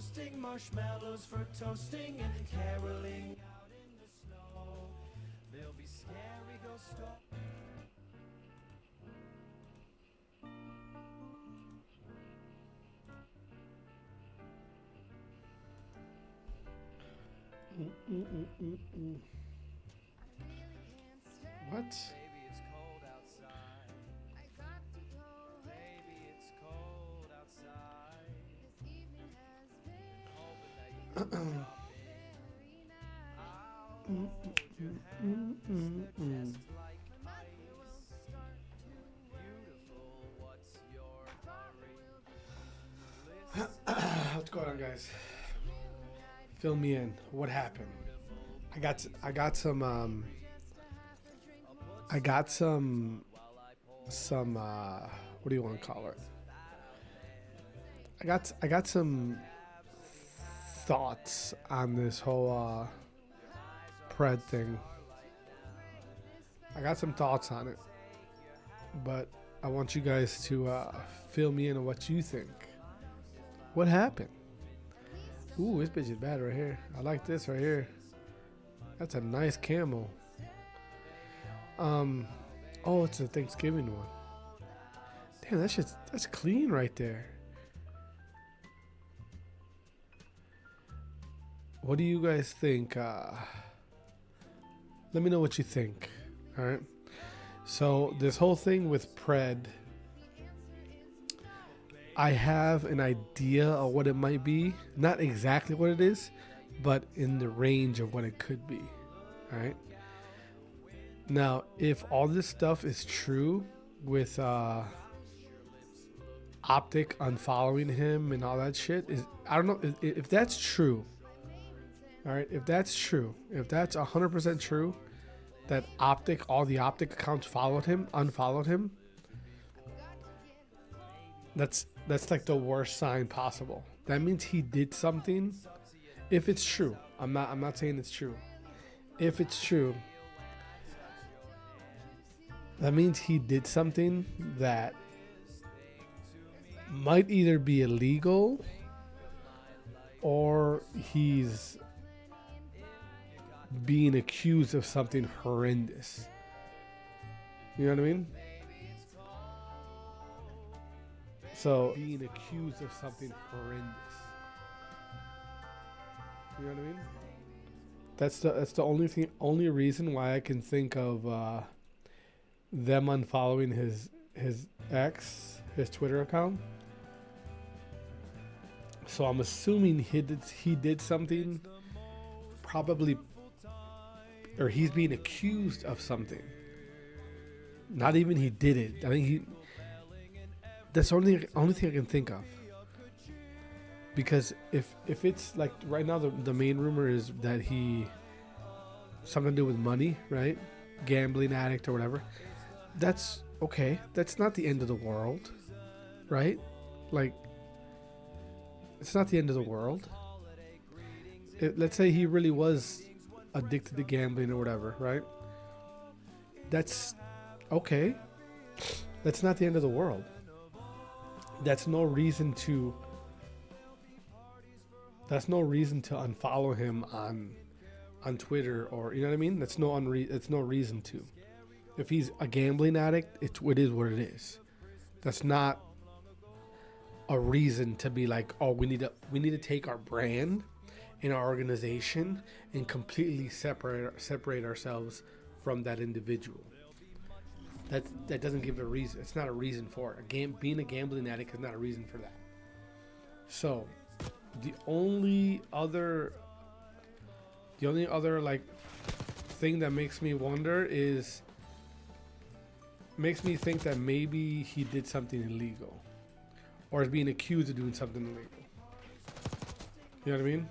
roasting marshmallows for toasting and caroling out in the snow. There'll be scary ghost stories. What? Maybe it's cold outside. I got to go. Maybe it's cold outside. This evening has been hoping that you can stop very nice. I'll hold your hands, they're just like ice. Beautiful, what's your hurry? What's going on, guys? Fill me in. What happened? I got some what do you want to call it? I got some thoughts on this whole Pred thing. I got some thoughts on it, but I want you guys to fill me in on what you think. What happened? Ooh, this bitch is bad right here. I like this right here. That's a nice camel. Oh, it's a Thanksgiving one. Damn, that's clean right there. What do you guys think? Let me know what you think. All right. So this whole thing with Pred, I have an idea of what it might be. Not exactly what it is, but in the range of what it could be. All right. Now, if all this stuff is true with Optic unfollowing him and all that shit, I don't know if that's true. All right, if that's true, if that's 100% true, that all the Optic accounts unfollowed him, that's like the worst sign possible. That means he did something. If it's true, I'm not saying it's true. If it's true, that means he did something that might either be illegal or he's being accused of something horrendous. You know what I mean? So being accused of something horrendous. You know what I mean? That's the only reason why I can think of them unfollowing his ex, his Twitter account. So I'm assuming he did something, probably, or he's being accused of something. Not even he did it. I think that's the only thing I can think of. Because if it's like right now the main rumor is that he something to do with money, right? Gambling addict or whatever. That's okay. That's not the end of the world, right? Like, it's not the end of the world. Let's say he really was addicted to gambling or whatever, right? That's okay. That's not the end of the world. That's no reason to unfollow him on Twitter, or you know what I mean? That's no reason to. If he's a gambling addict, it is what it is. That's not a reason to be like, oh, we need to take our brand and our organization and completely separate ourselves from that individual. That doesn't give a reason. It's not a reason for it. Being a gambling addict is not a reason for that. So the only other like thing that makes me think that maybe he did something illegal or is being accused of doing something illegal. You know what I mean?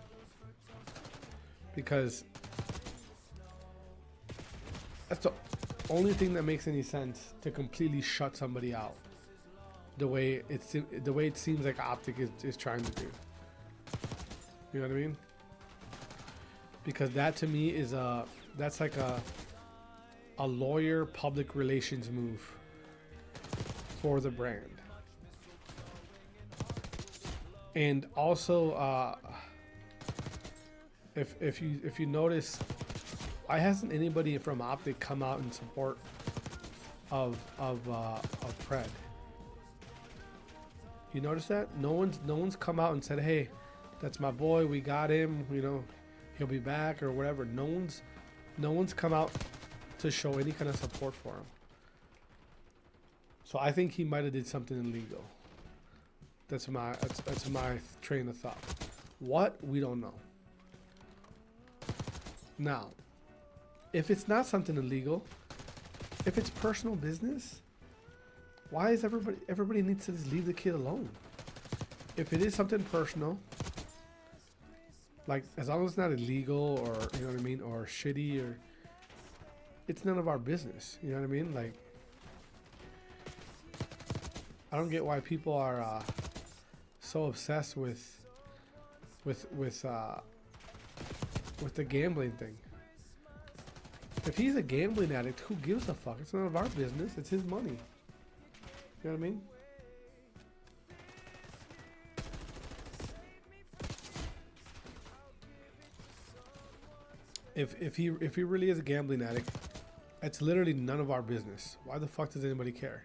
Because that's the only thing that makes any sense, to completely shut somebody out the way it seems like Optic is trying to do. You know what I mean? Because that to me is that's like a lawyer public relations move for the brand. And also, if you notice, why hasn't anybody from Optic come out in support of Pred? You notice that? No one's come out and said, "Hey, that's my boy. We got him. You know, he'll be back or whatever." No one's come out to show any kind of support for him. So I think he might have did something illegal. That's my train of thought. What? We don't know. Now, if it's not something illegal, if it's personal business, why is everybody needs to just leave the kid alone? If it is something personal, like as long as it's not illegal or you know what I mean, or shitty, or it's none of our business. You know what I mean? Like, I don't get why people are so obsessed with the gambling thing. If he's a gambling addict, who gives a fuck? It's none of our business. It's his money. You know what I mean? If he really is a gambling addict, it's literally none of our business. Why the fuck does anybody care?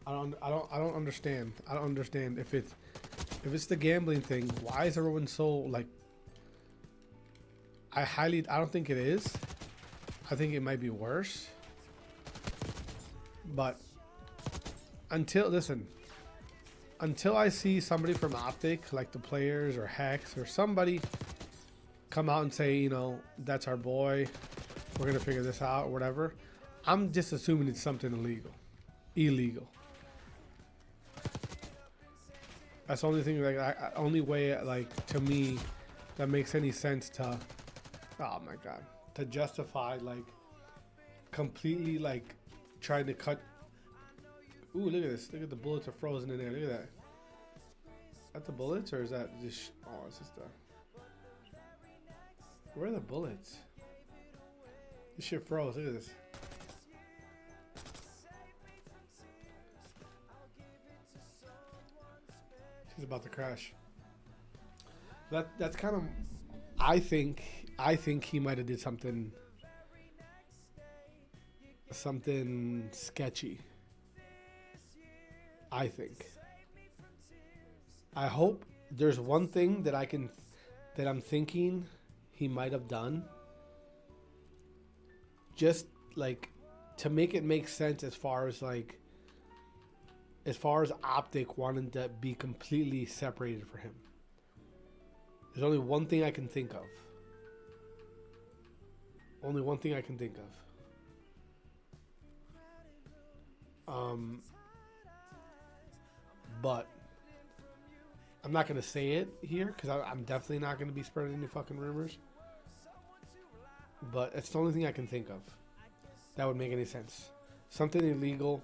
I don't understand. I don't understand if it's the gambling thing. Why is everyone so like? I don't think it is. I think it might be worse. But until I see somebody from Optic, like the players or Hex or somebody, come out and say, you know, that's our boy, we're gonna figure this out or whatever, I'm just assuming it's something illegal. That's the only thing, like, only way, like, to me, that makes any sense to, oh my god, to justify, like, completely, like, trying to cut. Ooh, look at this. Look at the bullets are frozen in there. Look at that. Is that the bullets or is that just? Oh, it's just the. Where are the bullets? This shit froze. Look at this. She's about to crash. That's kind of. I think he might have did something sketchy. I think. I hope there's one thing that I'm thinking he might have done. Just like to make it make sense as far as Optic wanting to be completely separated for him. There's only one thing I can think of. Only one thing I can think of. But I'm not going to say it here because I'm definitely not going to be spreading any fucking rumors. But it's the only thing I can think of that would make any sense. Something illegal.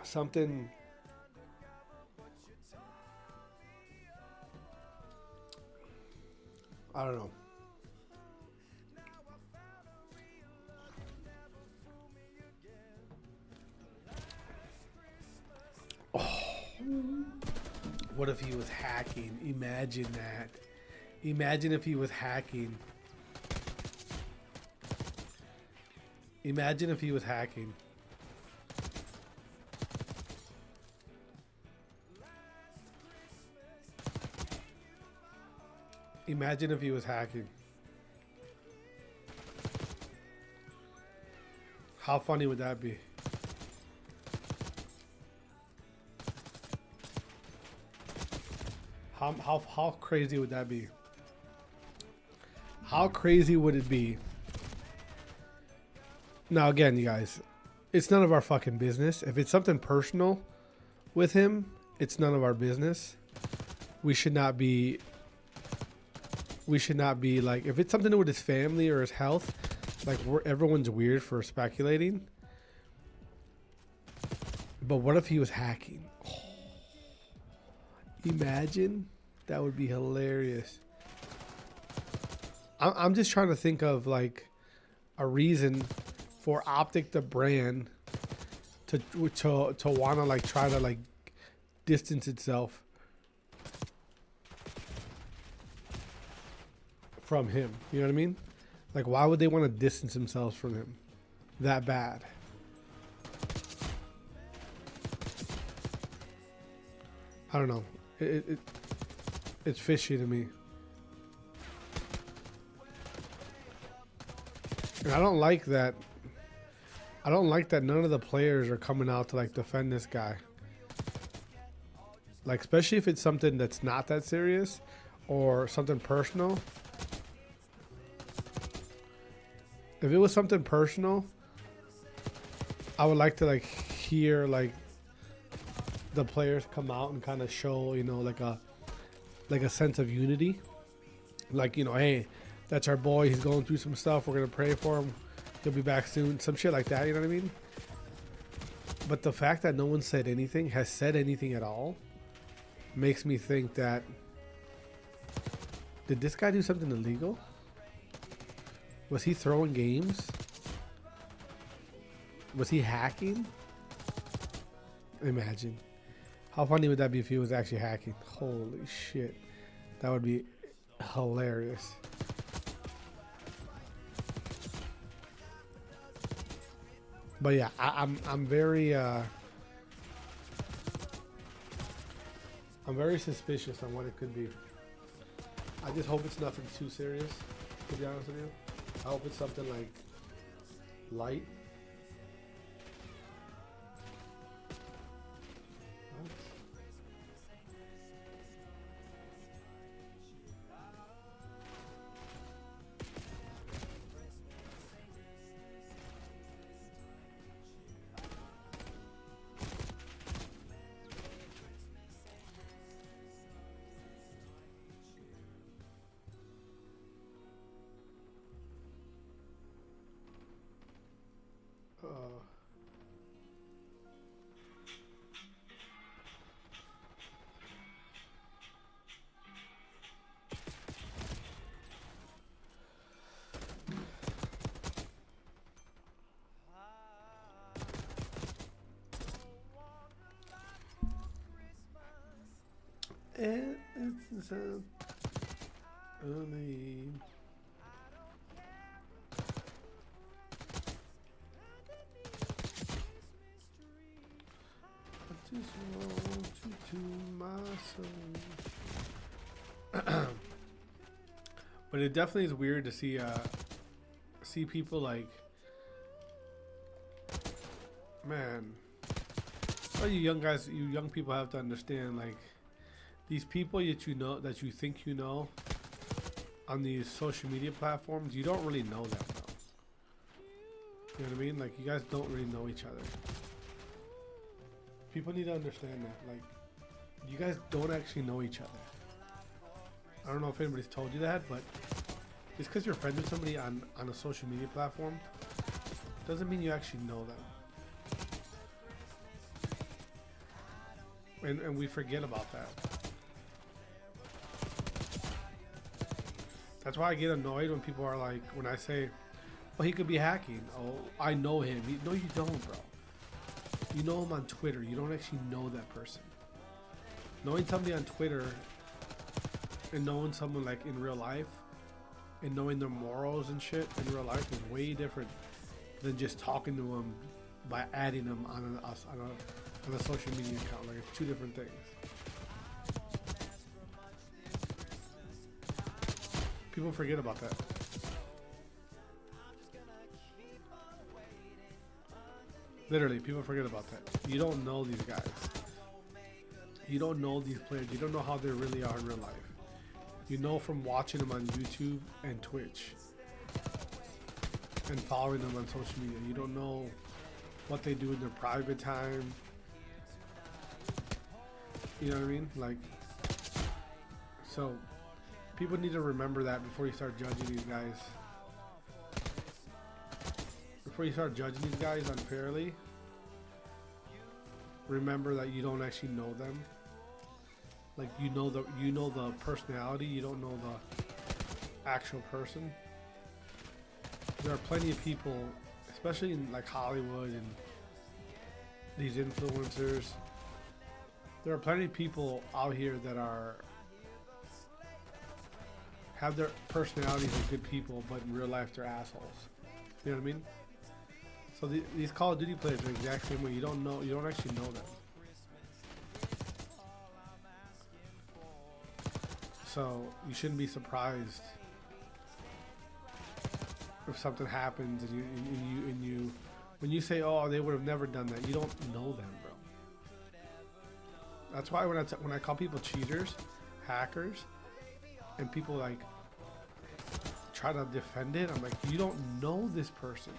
Something. I don't know. What if he was hacking? Imagine that. Imagine if he was hacking. Imagine if he was hacking. Imagine if he was hacking. How funny would that be? How crazy would that be? How crazy would it be? Now again, you guys, it's none of our fucking business. If it's something personal with him, it's none of our business. We should not be like, if it's something to do with his family or his health, like everyone's weird for speculating. But what if he was hacking? Imagine. That would be hilarious. I'm just trying to think of like a reason for Optic the brand to want to like try to like distance itself from him. You know what I mean? Like, why would they want to distance themselves from him that bad? I don't know. It's fishy to me. And I don't like that. I don't like that none of the players are coming out to like defend this guy. Like, especially if it's something that's not that serious or something personal. If it was something personal, I would like to like hear like the players come out and kind of show, you know, like a sense of unity. Like, you know, hey, that's our boy. He's going through some stuff. We're gonna pray for him. He'll be back soon. Some shit like that. You know what I mean? But the fact that no one said anything, has said anything at all, makes me think that, did this guy do something illegal? Was he throwing games? Was he hacking? Imagine. How funny would that be if he was actually hacking? Holy shit. That would be hilarious. But yeah, I'm very suspicious on what it could be. I just hope it's nothing too serious, to be honest with you. I hope it's something like light. And it's only. I just want to my soul. But it definitely is weird to see people like, man. Well, you young guys, you young people have to understand, like, these people that you know, that you think you know, on these social media platforms, you don't really know them, though. You know what I mean? Like, you guys don't really know each other. People need to understand that. Like, you guys don't actually know each other. I don't know if anybody's told you that, but just because you're friends with somebody on a social media platform doesn't mean you actually know them. And we forget about that. That's why I get annoyed when people are like, when I say, well, he could be hacking. Oh, I know him. No, you don't, bro. You know him on Twitter. You don't actually know that person. Knowing somebody on Twitter and knowing someone like in real life and knowing their morals and shit in real life is way different than just talking to them by adding them on a social media account. Like, it's two different things. People forget about that. Literally, people forget about that. You don't know these guys. You don't know these players. You don't know how they really are in real life. You know from watching them on YouTube and Twitch and following them on social media. You don't know what they do in their private time. You know what I mean? Like, so people need to remember that before you start judging these guys. Before you start judging these guys unfairly, remember that you don't actually know them. Like, you know the personality, you don't know the actual person. There are plenty of people, especially in like Hollywood and these influencers. There are plenty of people out here that have their personalities of good people, but in real life they're assholes. You know what I mean? So these Call of Duty players are the exact same way. You don't actually know them. So you shouldn't be surprised if something happens and you when you say, oh, they would have never done that, you don't know them, bro. That's why when I call people cheaters, hackers, and people like try to defend it, I'm like, you don't know this person.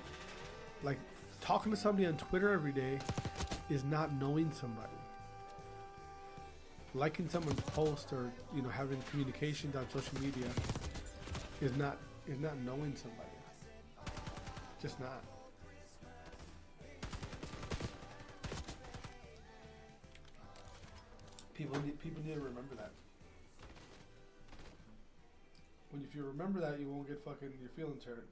Like, talking to somebody on Twitter every day is not knowing somebody. Liking someone's post or having communications on social media is not knowing somebody. Just not. People need to remember that. If you remember that, you won't get fucking your feelings hurt.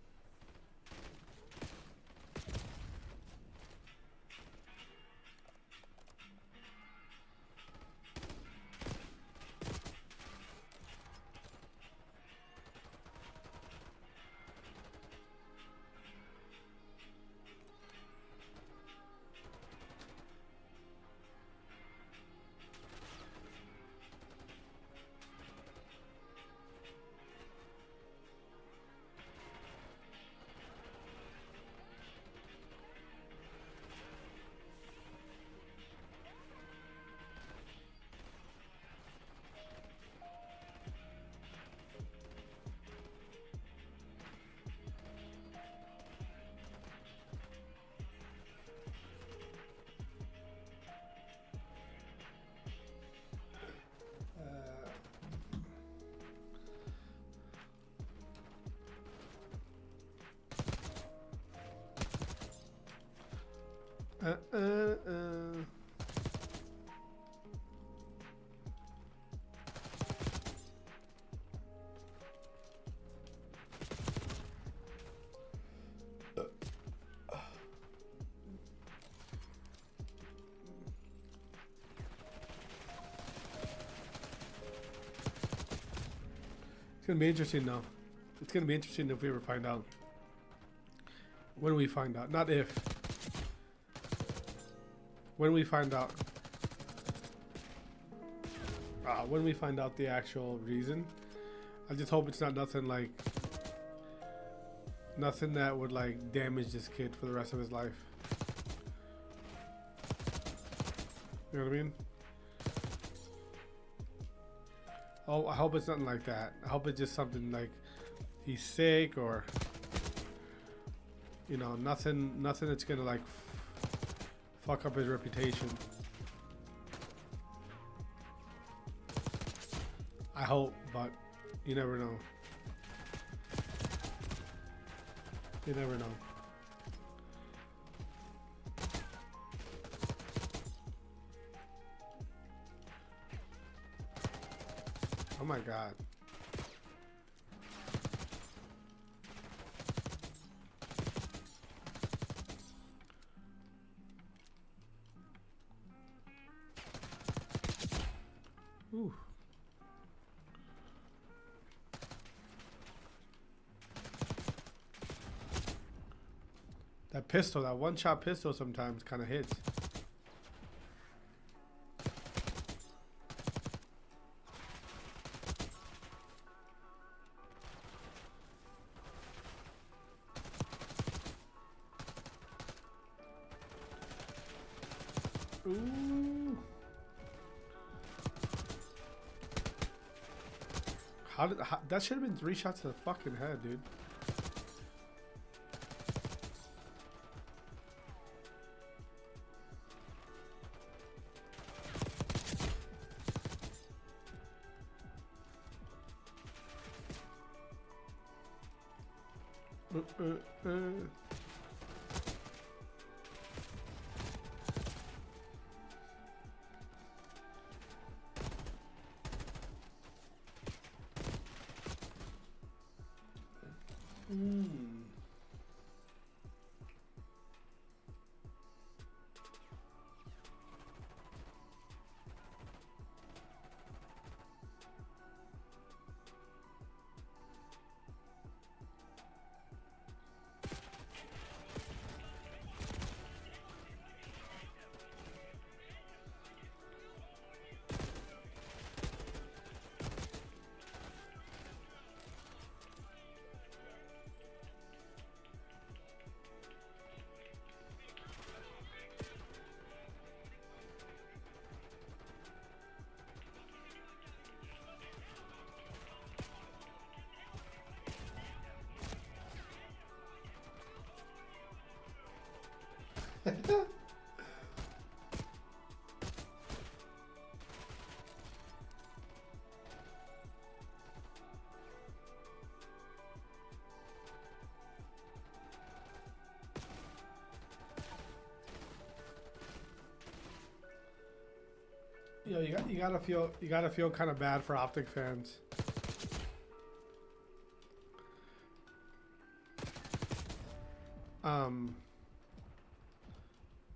It's gonna be interesting though. It's gonna be interesting if we ever find out. When we find out, not if. When we find out. When we find out the actual reason. I just hope it's not nothing that would like damage this kid for the rest of his life. You know what I mean? Oh, I hope it's nothing like that. I hope it's just something like he's sick or nothing that's gonna like fuck up his reputation. I hope, but you never know. You never know. Oh my God. Ooh. That pistol, that one-shot pistol sometimes kind of hits. Ooh. That should have been 3 shots to the fucking head, dude. Yo, you gotta feel kind of bad for Optic fans.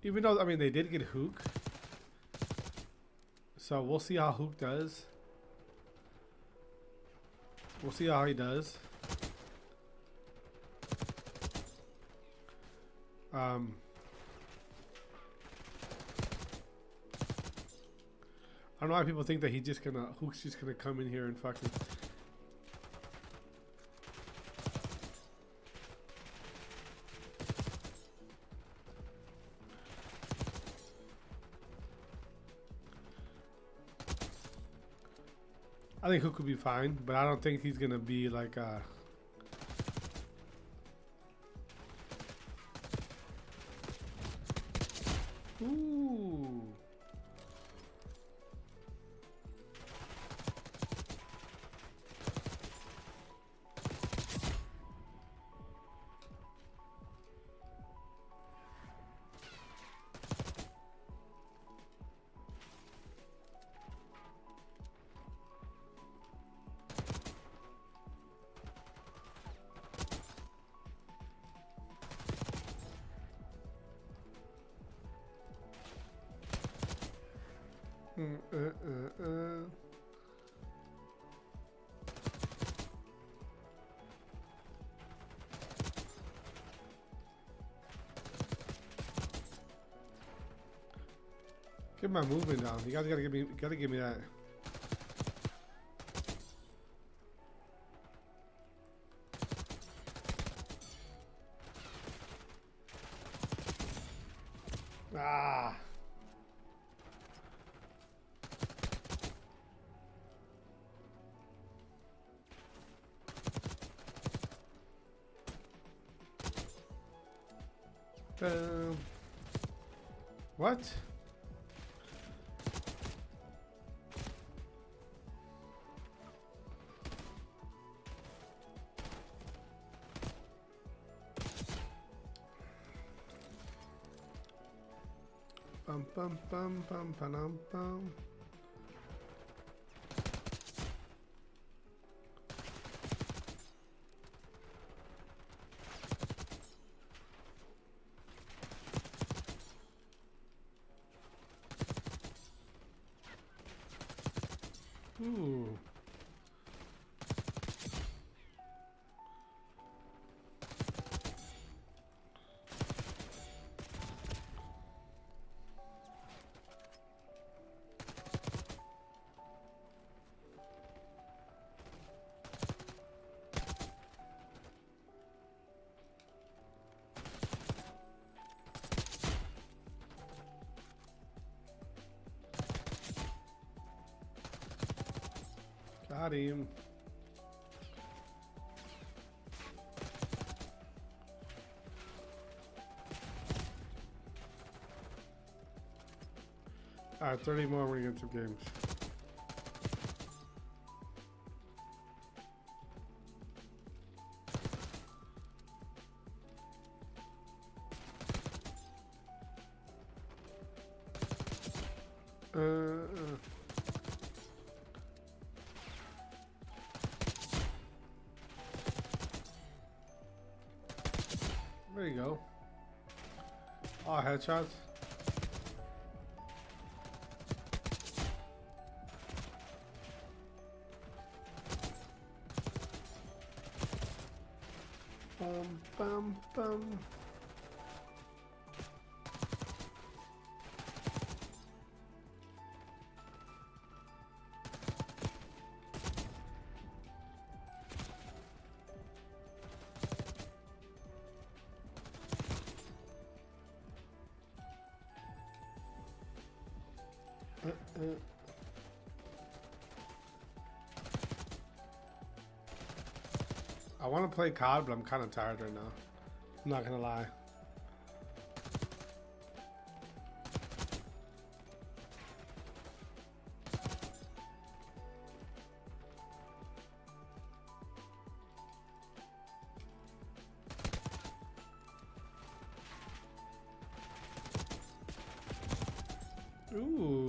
Even though, I mean, they did get Hook, so we'll see how Hook does. We'll see how he does. I don't know why people think that Hook's just gonna come in here and fucking. I think Hook would be fine, but I don't think he's gonna be like Ooh. Get my movement down. You guys gotta give me that. Ah. What? Bum bum bum bum bum bum. Ooh. Got him. Alright, 30 more when we get some games. There you go. Oh, headshots. Bum bum bum. I want to play COD, but I'm kind of tired right now. I'm not gonna lie. Ooh.